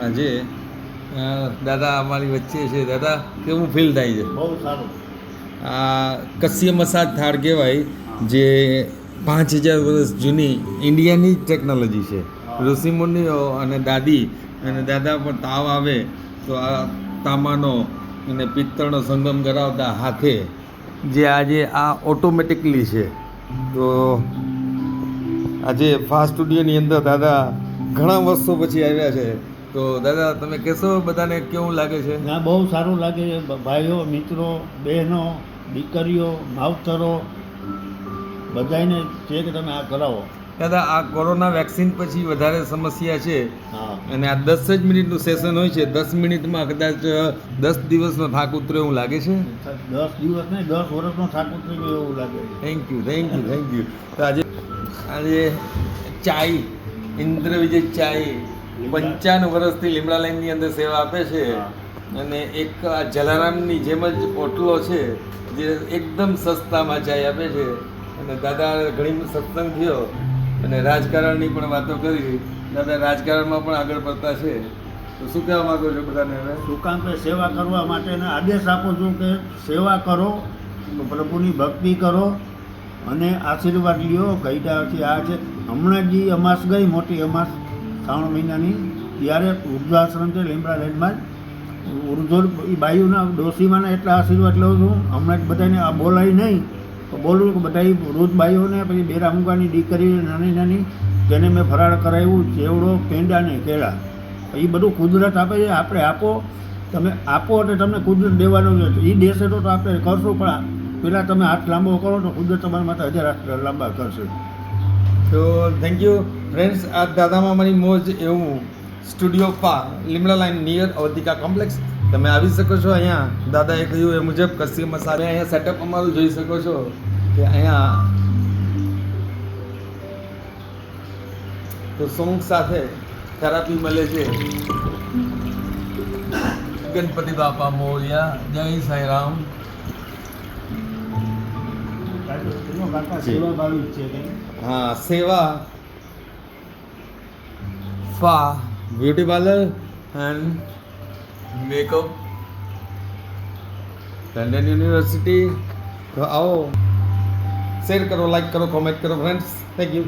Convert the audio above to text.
આજે દાદા અમારી વચ્ચે છે. દાદા કેવું ફીલ થાય છે? બહુ સારું. આ કસ્ય મસાજ થાળ કહેવાય, જે 5000 વર્ષ જૂની ઇન્ડિયાની જ ટેકનોલોજી છે. ઋષિમુનિઓ અને દાદી અને દાદા પર તાવ આવે તો આ તાંબાનો અને પિત્તળનો સંગમ કરાવતા હાથે, જે આજે આ ઓટોમેટિકલી છે. તો આજે ફાસ્ટ સ્ટુડિયોની અંદર દાદા ઘણા વર્ષો પછી આવ્યા છે. તો દાદા તમે કહેશો બધાને કેવું લાગે છે? ના, બહુ સારું લાગે છે. ભાઈઓ, મિત્રો, બહેનો, દીકરીઓ, માવતરો બધાને છે કે તમે આ કરાવો. દાદા આ કોરોના વેક્સિન પછી વધારે સમસ્યા છે, હા. અને આ 10 જ મિનિટનું સેશન હોય છે. 10 મિનિટમાં કદાચ 10 દિવસનો થાક ઉતરે એવું લાગે છે. 10 દિવસ નહીં, 10 વર્ષનો થાક ઉતરી ગયો એવું લાગે છે. Thank you, thank you, thank you. તો આજે ચાય, ઇન્દ્ર વિજય ચાય 55 વર્ષથી લીમડા લાઈનની અંદર સેવા આપે છે. અને એક આ જલારામની જેમ જ પોટલો છે, જે એકદમ સસ્તામાં ચાય આપે છે. અને દાદા ઘણી સત્સંગ થયો અને રાજકારણની પણ વાતો કરી. દાદા રાજકારણમાં પણ આગળ પડતા છે. તો શું કહેવા માંગો છો બધાને હવે? શું કામ કે સેવા કરવા માટેનો આદેશ આપું છું કે સેવા કરો, પ્રભુની ભક્તિ કરો અને આશીર્વાદ લ્યો. ગઈડાથી આ છે, હમણાં જ અમાસ ગઈ, મોટી અમાસ શ્રાવણ મહિનાની, ત્યારે વૃદ્ધાશ્રમ છે લીમડા લાઈનમાં જ વૃદ્ધો એ બાયુના ડોશીમાના એટલા આશીર્વાદ લઉં છું. હમણાં જ બધાને આ બોલાય નહીં તો બોલું કે બધા વૃદ્ધ બાઈઓને, પછી બેરા મૂંગાની દીકરી નાની નાની, તેને મેં ફરાળ કરાવ્યું, ચેવડો, પેંડા ને કેળા. એ બધું કુદરત આપે છે. આપણે આપો, તમે આપો એટલે તમને કુદરત દેવાનો છે. એ દેશે તો આપણે કરશું, પણ પહેલાં તમે હાથ લાંબો કરો તો કુદરત તમારા માટે 1000 હાથ લાંબા કરશે. તો થેન્ક યુ ફ્રેન્ડ્સ. આ દાદામાં મારી મોજ એવું સ્ટુડિયો પા લીમડા લાઈન નિયર અવધિકા કોમ્પ્લેક્સ. તમે આવી શકો છો. અહીંયા દાદાએ કહ્યું એ મુજબ કસ્ય મસાજ. અહીંયા સેટઅપ અમારું જોઈ શકો છો કે અહીંયા તો સોંગ સાથે થેરાપી મળે છે. ગણપતિ બાપા મોર્યા, જય સાંઈ રામ. હા, સેવા ફા beauty parlour and makeup, London university. તો આવો, શેર કરો, લાઈક કરો, કોમેન્ટ કરો ફ્રેન્ડ્સ. Thank you.